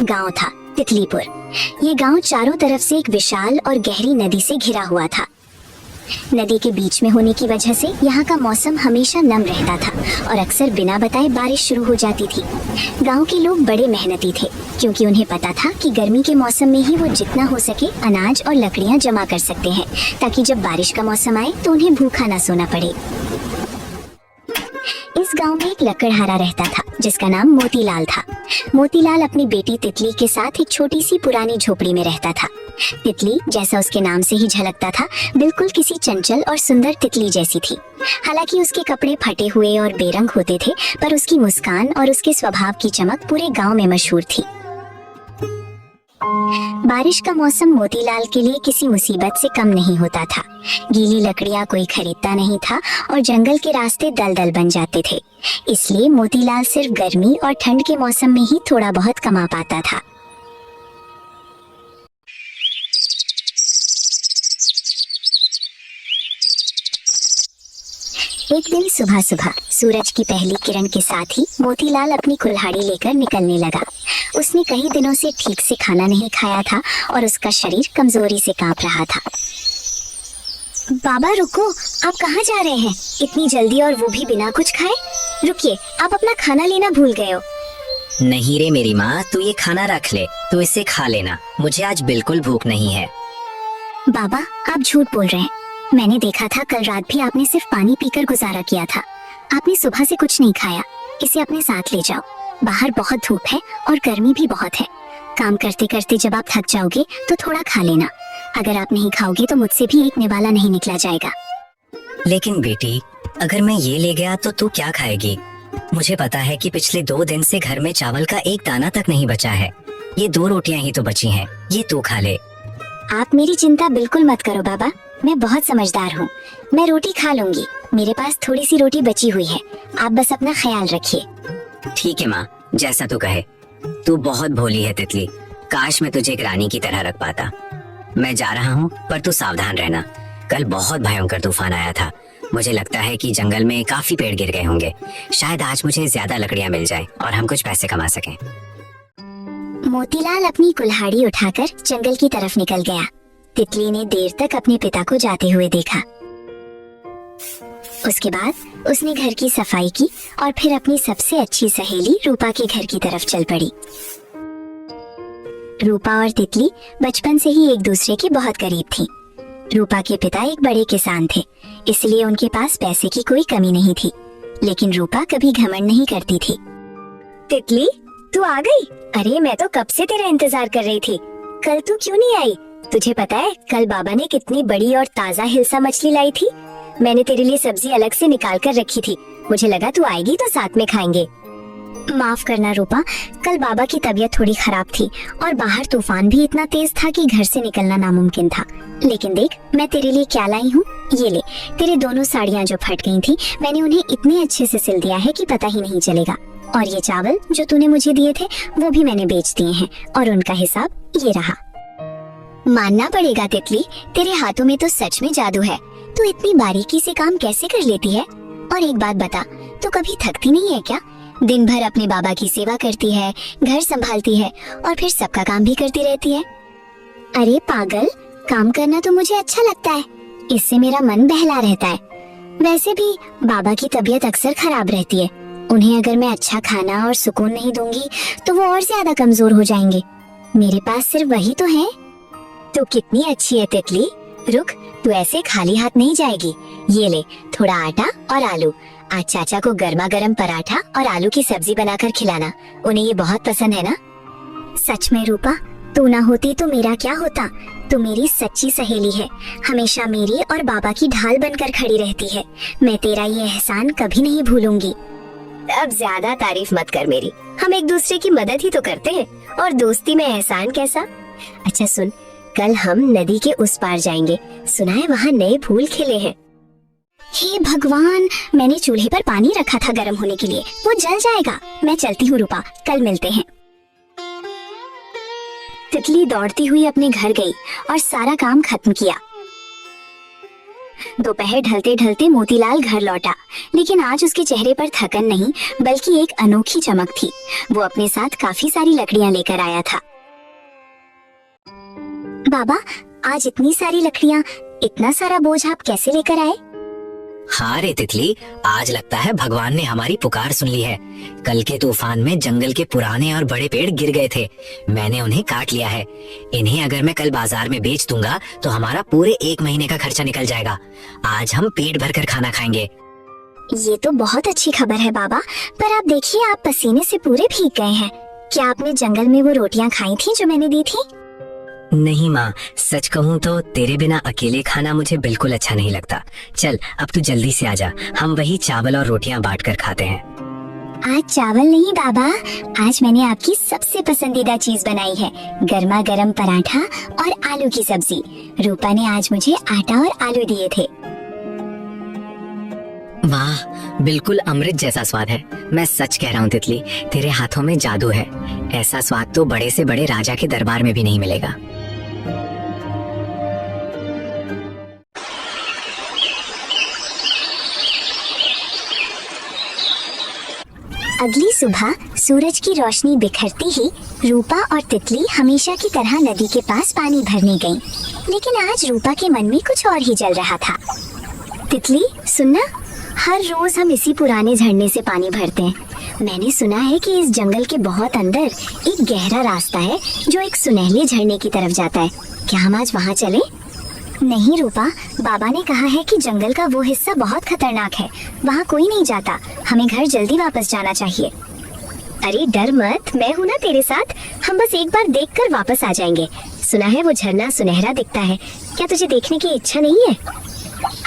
गांव था, तितलीपुर। ये गांव चारों तरफ से एक विशाल और गहरी नदी से घिरा हुआ था। नदी के बीच में होने की वजह से यहाँ का मौसम हमेशा नम रहता था और अक्सर बिना बताए बारिश शुरू हो जाती थी। गांव के लोग बड़े मेहनती थे, क्योंकि उन्हें पता था कि गर्मी के मौसम में ही वो जितना हो सके अनाज और लकड़ियाँ जमा कर सकते हैं, ताकि जब बारिश का मौसम आए तो उन्हें भूखा न सोना पड़े। इस गांव में एक लकड़हारा रहता था जिसका नाम मोतीलाल था। मोतीलाल अपनी बेटी तितली के साथ एक छोटी सी पुरानी झोपड़ी में रहता था। तितली, जैसा उसके नाम से ही झलकता था, बिल्कुल किसी चंचल और सुंदर तितली जैसी थी। हालांकि उसके कपड़े फटे हुए और बेरंग होते थे, पर उसकी मुस्कान और उसके स्वभाव की चमक पूरे गांव में मशहूर थी। बारिश का मौसम मोतीलाल के लिए किसी मुसीबत से कम नहीं होता था। गीली लकड़ियां कोई खरीदता नहीं था और जंगल के रास्ते दलदल बन जाते थे। इसलिए मोतीलाल सिर्फ गर्मी और ठंड के मौसम में ही थोड़ा बहुत कमा पाता था। एक दिन सुबह सुबह सूरज की पहली किरण के साथ ही मोतीलाल अपनी कुल्हाड़ी लेकर निकलने लगा। उसने कई दिनों से ठीक से खाना नहीं खाया था और उसका शरीर कमजोरी से कांप रहा था। बाबा रुको, आप कहाँ जा रहे हैं? इतनी जल्दी और वो भी बिना कुछ खाए? रुकिए, आप अपना खाना लेना भूल गए हो। नहीं रे मेरी माँ, तू ये खाना रख ले, तू इसे खा लेना। मुझे आज बिल्कुल भूख नहीं है। बाबा, आप झूठ बोल रहे हैं। मैंने देखा था कल रात भी आपने सिर्फ पानी पीकर गुजारा किया था। आपने सुबह से कुछ नहीं खाया। इसे अपने साथ ले जाओ। बाहर बहुत धूप है और गर्मी भी बहुत है। काम करते करते जब आप थक जाओगे तो थोड़ा खा लेना। अगर आप नहीं खाओगे तो मुझसे भी एक निवाला नहीं निकला जाएगा। लेकिन बेटी, अगर मैं ये ले गया तो तू क्या खाएगी? मुझे पता है कि पिछले 2 दिन से घर में चावल का एक दाना तक नहीं बचा है। ये 2 रोटियां ही तो बची हैं। ये तू खा ले। आप मेरी चिंता बिल्कुल मत करो बाबा, मैं बहुत समझदार हूँ। मैं रोटी खा लूंगी। मेरे पास थोड़ी सी रोटी बची हुई है। आप बस अपना ख्याल रखिए। ठीक है माँ, जैसा तू कहे। तू बहुत भोली है तितली। काश मैं तुझे एक रानी की तरह रख पाता। मैं जा रहा हूँ, पर तू सावधान रहना। कल बहुत भयंकर तूफान आया था। मुझे लगता है कि जंगल में काफी पेड़ गिर गए होंगे। शायद आज मुझे ज्यादा लकड़ियाँ मिल जाए और हम कुछ पैसे कमा सकें। मोतीलाल अपनी कुल्हाड़ी उठाकर जंगल की तरफ निकल गया। तितली ने देर तक अपने पिता को जाते हुए देखा। उसके बाद उसने घर की सफाई की और फिर अपनी सबसे अच्छी सहेली रूपा के घर की तरफ चल पड़ी। रूपा और तितली बचपन से ही एक दूसरे के बहुत करीब थी। रूपा के पिता एक बड़े किसान थे, इसलिए उनके पास पैसे की कोई कमी नहीं थी। लेकिन रूपा कभी घमंड नहीं करती थी। तितली, तू आ गई? अरे मैं तो कब से तेरा इंतजार कर रही थी। कल तू क्यों नहीं आई? तुझे पता है कल बाबा ने कितनी बड़ी और ताजा हिल्सा मछली लाई थी। मैंने तेरे लिए सब्जी अलग से निकाल कर रखी थी। मुझे लगा तू आएगी तो साथ में खाएंगे। माफ करना रूपा, कल बाबा की तबीयत थोड़ी खराब थी और बाहर तूफान भी इतना तेज था कि घर से निकलना नामुमकिन था। लेकिन देख, मैं तेरे लिए क्या लाई हूँ। ये ले, तेरे दोनों साड़ियाँ जो फट गई थी, मैंने उन्हें इतने अच्छे से सिल दिया है कि पता ही नहीं चलेगा। और ये चावल जो तूने मुझे दिए थे, वो भी मैंने बेच दिए हैं और उनका हिसाब ये रहा। मानना पड़ेगा तितली, तेरे हाथों में तो सच में जादू है। तू इतनी बारीकी से काम कैसे कर लेती है? और एक बात बता, तू कभी थकती नहीं है क्या? दिन भर अपने बाबा की सेवा करती है, घर संभालती है और फिर सबका काम भी करती रहती है। अरे पागल, काम करना तो मुझे अच्छा लगता है। इससे मेरा मन बहला रहता है। वैसे भी बाबा की तबीयत अक्सर खराब रहती है। उन्हें अगर मैं अच्छा खाना और सुकून नहीं दूंगी तो वो और ज्यादा कमजोर हो जाएंगे। मेरे पास सिर्फ वही तो है। तो कितनी अच्छी है तितली। रुक, तू ऐसे खाली हाथ नहीं जाएगी। ये ले, थोड़ा आटा और आलू। आज चाचा को गर्मा गर्म पराठा और आलू की सब्जी बनाकर खिलाना। उन्हें ये बहुत पसंद है ना? सच में रूपा, तू ना होती तो मेरा क्या होता। तू मेरी सच्ची सहेली है, हमेशा मेरी और बाबा की ढाल बनकर खड़ी रहती है। मैं तेरा ये एहसान कभी नहीं भूलूंगी। अब ज्यादा तारीफ मत कर मेरी। हम एक दूसरे की मदद ही तो करते हैं, और दोस्ती में एहसान कैसा? अच्छा सुन, कल हम नदी के उस पार जाएंगे। सुना है वहाँ नए फूल खिले हैं। हे भगवान, मैंने चूल्हे पर पानी रखा था गर्म होने के लिए, वो जल जाएगा। मैं चलती हूँ रूपा, कल मिलते हैं। तितली दौड़ती हुई अपने घर गई और सारा काम खत्म किया। दोपहर ढलते ढलते मोतीलाल घर लौटा। लेकिन आज उसके चेहरे पर थकन नहीं बल्कि एक अनोखी चमक थी। वो अपने साथ काफी सारी लकड़ियां लेकर आया था। बाबा, आज इतनी सारी लकड़ियां, इतना सारा बोझ आप कैसे लेकर आए? हाँ रे तितली, आज लगता है भगवान ने हमारी पुकार सुन ली है। कल के तूफान में जंगल के पुराने और बड़े पेड़ गिर गए थे, मैंने उन्हें काट लिया है। इन्हें अगर मैं कल बाजार में बेच दूंगा तो हमारा पूरे 1 महीने का खर्चा निकल जाएगा। आज हम पेट भरकर खाना खाएंगे। ये तो बहुत अच्छी खबर है बाबा, पर आप देखिए, आप पसीने से पूरे भीग गए हैं। क्या आपने जंगल में वो रोटियां खाई थी जो मैंने दी थी? नहीं माँ, सच कहूँ तो तेरे बिना अकेले खाना मुझे बिल्कुल अच्छा नहीं लगता। चल अब तू जल्दी से आजा, हम वही चावल और रोटियां बांट कर खाते हैं। आज चावल नहीं बाबा, आज मैंने आपकी सबसे पसंदीदा चीज बनाई है, गर्मा गर्म पराठा और आलू की सब्जी। रूपा ने आज मुझे आटा और आलू दिए थे। वाह, बिल्कुल अमृत जैसा स्वाद है। मैं सच कह रहा हूँ तितली, तेरे हाथों में जादू है। ऐसा स्वाद तो बड़े से बड़े राजा के दरबार में भी नहीं मिलेगा। अगली सुबह सूरज की रोशनी बिखरती ही रूपा और तितली हमेशा की तरह नदी के पास पानी भरने गईं। लेकिन आज रूपा के मन में कुछ और ही चल रहा था। तितली सुनना, हर रोज हम इसी पुराने झरने से पानी भरते हैं। मैंने सुना है कि इस जंगल के बहुत अंदर एक गहरा रास्ता है जो एक सुनहले झरने की तरफ जाता है। क्या हम आज वहाँ चलें? नहीं रूपा, बाबा ने कहा है कि जंगल का वो हिस्सा बहुत खतरनाक है, वहाँ कोई नहीं जाता। हमें घर जल्दी वापस जाना चाहिए। अरे डर मत, मैं हूँ ना तेरे साथ। हम बस एक बार देखकर वापस आ जाएंगे। सुना है वो झरना सुनहरा दिखता है। क्या तुझे देखने की इच्छा नहीं है?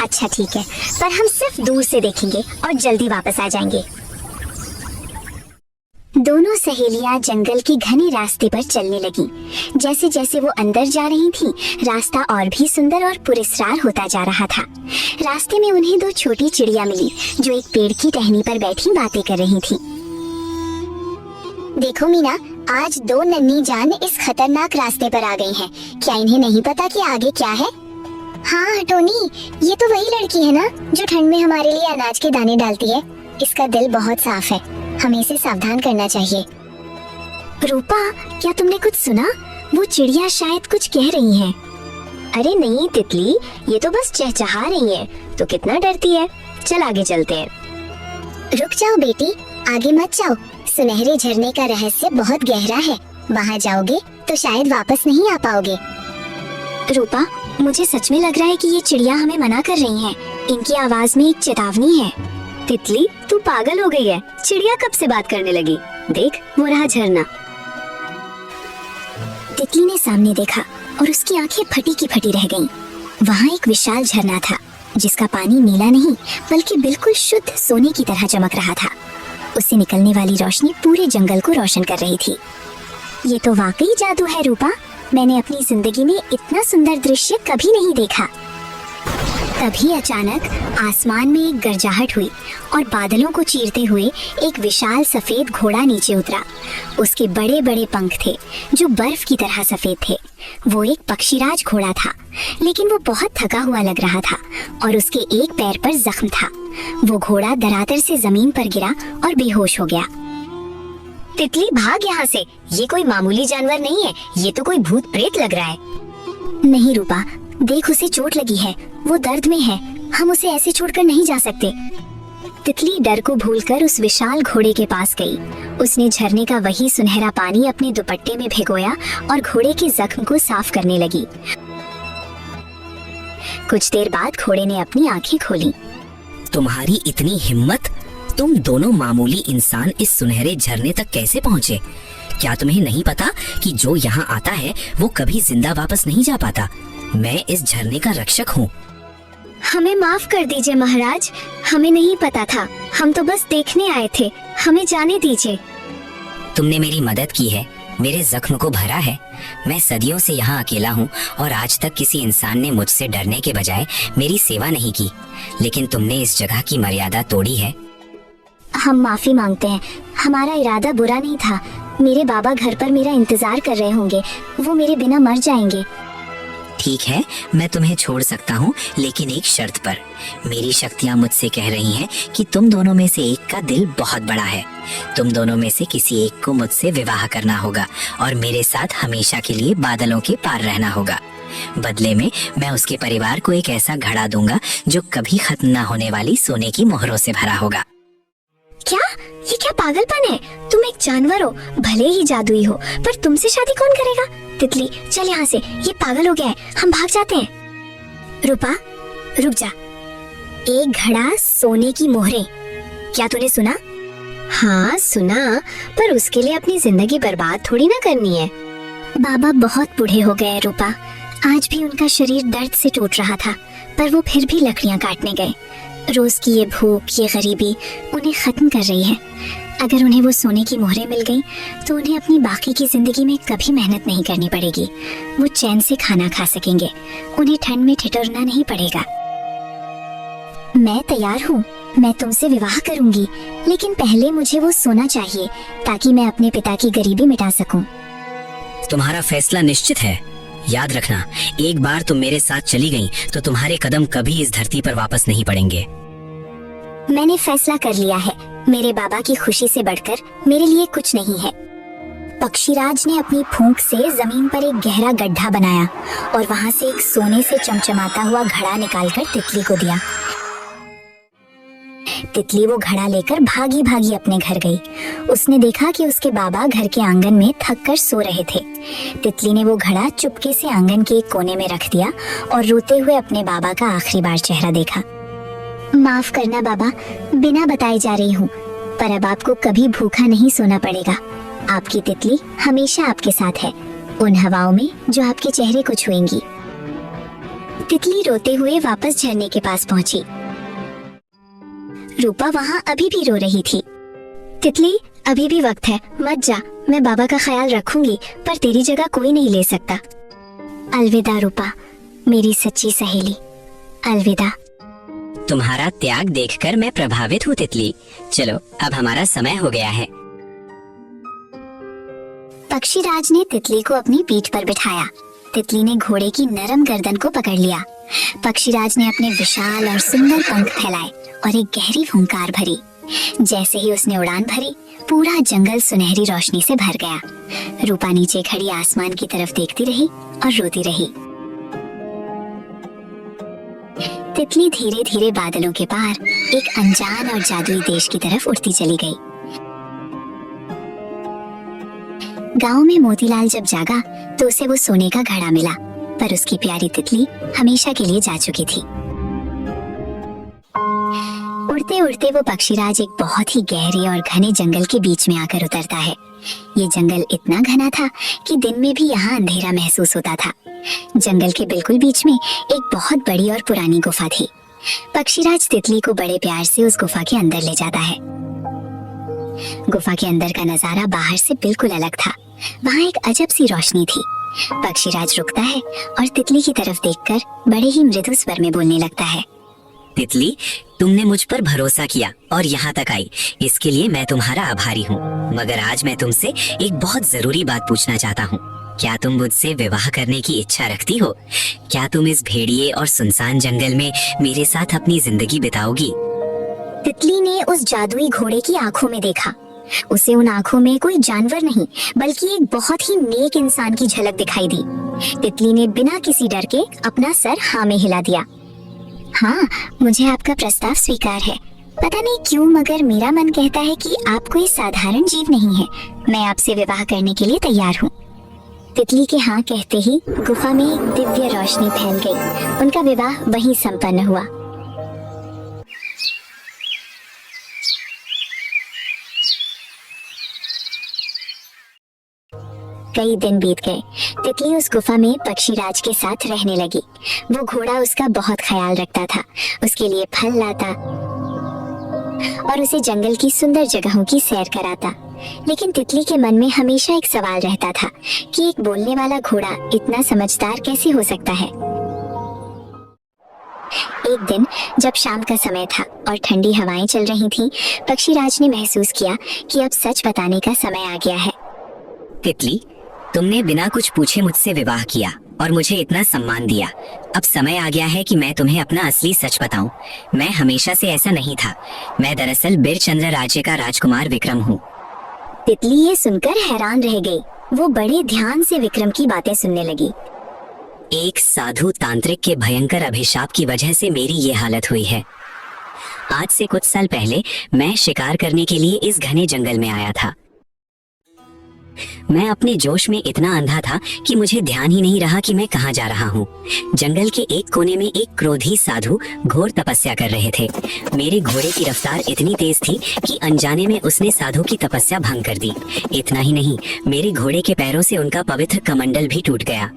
अच्छा ठीक है, पर हम सिर्फ दूर से देखेंगे और जल्दी वापस आ जाएंगे। दोनों सहेलियां जंगल के घने रास्ते पर चलने लगीं। जैसे जैसे वो अंदर जा रही थीं, रास्ता और भी सुंदर और पुरस्कार होता जा रहा था। रास्ते में उन्हें 2 छोटी चिड़िया मिली जो एक पेड़ की टहनी पर बैठी बातें कर रही थीं। देखो मीना, आज 2 नन्ही जान इस खतरनाक रास्ते पर आ गई हैं। क्या इन्हें नहीं पता कि आगे क्या है? हाँ टोनी, ये तो वही लड़की है ना जो ठंड में हमारे लिए अनाज के दाने डालती है। इसका दिल बहुत साफ है, हमें इसे सावधान करना चाहिए। रूपा, क्या तुमने कुछ सुना? वो चिड़िया शायद कुछ कह रही हैं। अरे नहीं तितली, ये तो बस चहचहा रही हैं। तो कितना डरती है। चल आगे चलते हैं। रुक जाओ बेटी, आगे मत जाओ। सुनहरे झरने का रहस्य बहुत गहरा है, वहाँ जाओगे तो शायद वापस नहीं आ पाओगे। रूपा, मुझे सच में लग रहा है कि ये चिड़िया हमें मना कर रही हैं। इनकी आवाज में एक चेतावनी है। तितली, तू पागल हो गई है। चिड़िया कब से बात करने लगी? देख, वो रहा झरना। तितली ने सामने देखा और उसकी आंखें फटी की फटी रह गईं। वहाँ एक विशाल झरना था जिसका पानी नीला नहीं बल्कि बिल्कुल शुद्ध सोने की तरह चमक रहा था। उससे निकलने वाली रोशनी पूरे जंगल को रोशन कर रही थी। ये तो वाकई जादू है रूपा, मैंने अपनी जिंदगी में इतना सुंदर दृश्य कभी नहीं देखा। तभी अचानक आसमान में एक गरजाहट हुई और बादलों को चीरते हुए एक विशाल सफेद घोड़ा नीचे उतरा। उसके बड़े बड़े पंख थे जो बर्फ की तरह सफेद थे। वो एक पक्षीराज घोड़ा था, लेकिन वो बहुत थका हुआ लग रहा था और उसके एक पैर पर जख्म था। वो घोड़ा धरातल से जमीन पर गिरा और बेहोश हो गया। तितली, भाग यहाँ से, ये कोई मामूली जानवर नहीं है, ये तो कोई भूत प्रेत लग रहा है। नहीं रूपा, देख उसे चोट लगी है, वो दर्द में है, हम उसे ऐसे छोड़कर नहीं जा सकते। तितली डर को भूलकर उस विशाल घोड़े के पास गई। उसने झरने का वही सुनहरा पानी अपने दुपट्टे में भिगोया और घोड़े के जख्म को साफ करने लगी। कुछ देर बाद घोड़े ने अपनी आंखें खोली। तुम्हारी इतनी हिम्मत, तुम दोनों मामूली इंसान इस सुनहरे झरने तक कैसे पहुँचे? क्या तुम्हें नहीं पता कि जो यहाँ आता है वो कभी जिंदा वापस नहीं जा पाता? मैं इस झरने का रक्षक हूँ। हमें माफ कर दीजिए महाराज, हमें नहीं पता था, हम तो बस देखने आए थे, हमें जाने दीजिए। तुमने मेरी मदद की है, मेरे जख्म को भरा है। मैं सदियों से यहाँ अकेला हूँ और आज तक किसी इंसान ने मुझसे डरने के बजाय मेरी सेवा नहीं की, लेकिन तुमने इस जगह की मर्यादा तोड़ी है। हम माफी मांगते हैं, हमारा इरादा बुरा नहीं था। मेरे बाबा घर पर मेरा इंतजार कर रहे होंगे, वो मेरे बिना मर जाएंगे। ठीक है, मैं तुम्हें छोड़ सकता हूँ, लेकिन एक शर्त पर। मेरी शक्तियाँ मुझसे कह रही हैं कि तुम दोनों में से एक का दिल बहुत बड़ा है। तुम दोनों में से किसी एक को मुझसे विवाह करना होगा और मेरे साथ हमेशा के लिए बादलों के पार रहना होगा। बदले में मैं उसके परिवार को एक ऐसा घड़ा दूंगा जो कभी खत्म न होने वाली सोने की मोहरों से भरा होगा। क्या? ये क्या पागलपन है? तुम एक जानवर हो, भले ही जादुई हो, पर तुमसे शादी कौन करेगा? तितली, चल यहाँ से, ये पागल हो गया है, हम भाग जाते हैं। रूपा, रुक जा। एक घड़ा सोने की मोहरें, क्या तूने सुना? हाँ सुना, पर उसके लिए अपनी जिंदगी बर्बाद थोड़ी ना करनी है। बाबा बहुत बूढ़े हो गए रूपा, आज भी उनका शरीर दर्द से टूट रहा था, पर वो फिर भी लकड़ियां काटने गए। रोज की ये भूख, ये गरीबी उन्हें खत्म कर रही है। अगर उन्हें वो सोने की मोहरें मिल गई तो उन्हें अपनी बाकी की जिंदगी में कभी मेहनत नहीं करनी पड़ेगी। वो चैन से खाना खा सकेंगे, उन्हें ठंड में ठिठुरना नहीं पड़ेगा। मैं तैयार हूँ, मैं तुमसे विवाह करूंगी, लेकिन पहले मुझे वो सोना चाहिए ताकि मैं अपने पिता की गरीबी मिटा सकूं। तुम्हारा फैसला निश्चित है। याद रखना, एक बार तुम मेरे साथ चली गई तो तुम्हारे कदम कभी इस धरती पर वापस नहीं पड़ेंगे। मैंने फैसला कर लिया है, मेरे बाबा की खुशी से बढ़कर मेरे लिए कुछ नहीं है। पक्षीराज ने अपनी फूंक से जमीन पर एक गहरा गड्ढा बनाया और वहां से एक सोने से चमचमाता हुआ घड़ा निकालकर तितली को दिया। तितली वो घड़ा लेकर भागी भागी अपने घर गई। उसने देखा कि उसके बाबा घर के आंगन में थक कर सो रहे थे। तितली ने वो घड़ा चुपके से आंगन के एक कोने में रख दिया और रोते हुए अपने बाबा का आखिरी बार चेहरा देखा। माफ करना बाबा, बिना बताए जा रही हूँ, पर अब आपको कभी भूखा नहीं सोना पड़ेगा। आपकी तितली हमेशा आपके साथ है, उन हवाओं में जो आपके चेहरे को छुएंगी। तितली रोते हुए वापस झरने के पास पहुंची। रूपा वहाँ अभी भी रो रही थी। तितली, अभी भी वक्त है, मत जा, मैं बाबा का ख्याल रखूंगी, पर तेरी जगह कोई नहीं ले सकता। अलविदा रूपा, मेरी सच्ची सहेली, अलविदा। तुम्हारा त्याग देखकर मैं प्रभावित हूँ तितली। चलो, अब हमारा समय हो गया है। पक्षीराज ने तितली को अपनी पीठ पर बिठाया। तितली ने घोड़े की नरम गर्दन को पकड़ लिया। पक्षीराज ने अपने विशाल और सुंदर पंख फैलाए और एक गहरी फुंकार भरी। जैसे ही उसने उड़ान भरी, पूरा जंगल सुनहरी रोशनी से भर गया। रूपा नीचे खड़ी आसमान की तरफ देखती रही और रोती रही। तितली धीरे धीरे बादलों के पार एक अनजान और जादुई देश की तरफ उड़ती चली गई। गांव में मोतीलाल जब जागा तो उसे वो सोने का घड़ा मिला, पर उसकी प्यारी तितली हमेशा के लिए जा चुकी थी। उड़ते उड़ते वो पक्षीराज एक बहुत ही गहरे और घने जंगल के बीच में आकर उतरता है। ये जंगल इतना घना था कि दिन में भी यहाँ अंधेरा महसूस होता था। जंगल के बिल्कुल बीच में एक बहुत बड़ी और पुरानी गुफा थी। पक्षीराज तितली को बड़े प्यार से उस गुफा के अंदर ले जाता है। गुफा के अंदर का नजारा बाहर से बिल्कुल अलग था। वहाँ एक अजब सी रोशनी थी। पक्षीराज रुकता है और तितली की तरफ देखकर बड़े ही मृदु स्वर में बोलने लगता है। तितली, तुमने मुझ पर भरोसा किया और यहाँ तक आई, इसके लिए मैं तुम्हारा आभारी हूँ। मगर आज मैं तुमसे एक बहुत जरूरी बात पूछना चाहता हूँ। क्या तुम मुझसे विवाह करने की इच्छा रखती हो? क्या तुम इस भेड़िए और सुनसान जंगल में मेरे साथ अपनी जिंदगी बिताओगी? तितली ने उस जादुई घोड़े की आंखों में देखा। उसे उन आंखों में कोई जानवर नहीं बल्कि एक बहुत ही नेक इंसान की झलक दिखाई दी। तितली ने बिना किसी डर के अपना सर हाँ में हिला दिया। हाँ, मुझे आपका प्रस्ताव स्वीकार है। पता नहीं क्यों, मगर मेरा मन कहता है कि आप कोई साधारण जीव नहीं है। मैं आपसे विवाह करने के लिए तैयार हूँ। तितली के हाँ कहते ही गुफा में एक दिव्य रोशनी फैल गई। उनका विवाह वहीं संपन्न हुआ। कई दिन बीत गए। तितली उस गुफा में पक्षीराज के साथ रहने लगी। वो घोड़ा उसका बहुत ख्याल रखता था, उसके लिए फल लाता और उसे जंगल की सुंदर जगहों की सैर कराता। लेकिन तितली के मन में हमेशा एक सवाल रहता था कि एक बोलने वाला घोड़ा इतना समझदार कैसे हो सकता है। एक दिन जब शाम का समय था और ठंडी हवाएं चल रही थीं, पक्षीराज ने महसूस किया कि अब सच बताने का समय आ गया है। तितली, तुमने बिना कुछ पूछे मुझसे विवाह किया और मुझे इतना सम्मान दिया। अब समय आ गया है कि मैं तुम्हें अपना असली सच बताऊं। मैं हमेशा से ऐसा नहीं था। मैं दरअसल बिरचंद्र राज्य का राजकुमार विक्रम हूँ। तितली ये सुनकर हैरान रह गई। वो बड़े ध्यान से विक्रम की बातें सुनने लगी। एक साधु तांत्रिक के भयंकर अभिशाप की वजह से मेरी ये हालत हुई है। आज से कुछ साल पहले मैं शिकार करने के लिए इस घने जंगल में आया था। मैं अपने जोश में इतना अंधा था कि मुझे ध्यान ही नहीं रहा कि मैं कहाँ जा रहा हूँ। जंगल के एक कोने में एक क्रोधी साधु घोर तपस्या कर रहे थे। मेरे घोड़े की रफ्तार इतनी तेज थी कि अनजाने में उसने साधु की तपस्या भंग कर दी। इतना ही नहीं, मेरे घोड़े के पैरों से उनका पवित्र कमंडल भी टूट गया।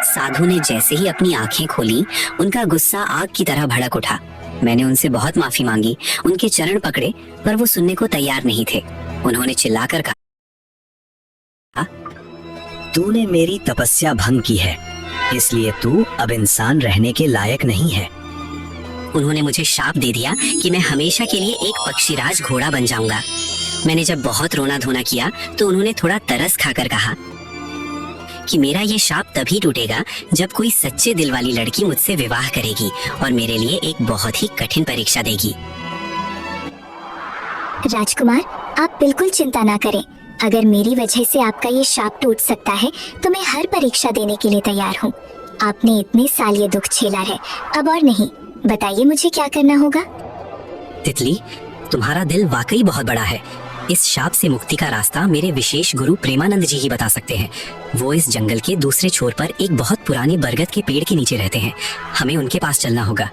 साधु ने जैसे ही अपनी आंखें खोली, उनका गुस्सा आग की तरह भड़क उठा। मैंने उनसे बहुत माफी मांगी, उनके चरण पकड़े, पर वो सुनने को तैयार नहीं थे। उन्होंने चिल्लाकर कहा, तूने मेरी तपस्या भंग की है, इसलिए तू अब इंसान रहने के लायक नहीं है। उन्होंने मुझे शाप दे दिया कि मैं हमेशा के लिए एक पक्षीराज घोड़ा बन जाऊंगा। मैंने जब बहुत रोना धोना किया तो उन्होंने थोड़ा तरस खाकर कहा कि मेरा ये शाप तभी टूटेगा जब कोई सच्चे दिल वाली लड़की मुझसे विवाह करेगी और मेरे लिए एक बहुत ही कठिन परीक्षा देगी। राजकुमार, आप बिल्कुल चिंता ना करें। अगर मेरी वजह से आपका ये शाप टूट सकता है तो मैं हर परीक्षा देने के लिए तैयार हूँ। आपने इतने साल ये दुख झेला है, अब और नहीं। बताइए मुझे क्या करना होगा। तितली, तुम्हारा दिल वाकई बहुत बड़ा है। इस शाप से मुक्ति का रास्ता मेरे विशेष गुरु प्रेमानंद जी ही बता सकते हैं। वो इस जंगल के दूसरे छोर पर एक बहुत पुराने बरगद के पेड़ के नीचे रहते हैं। हमें उनके पास चलना होगा।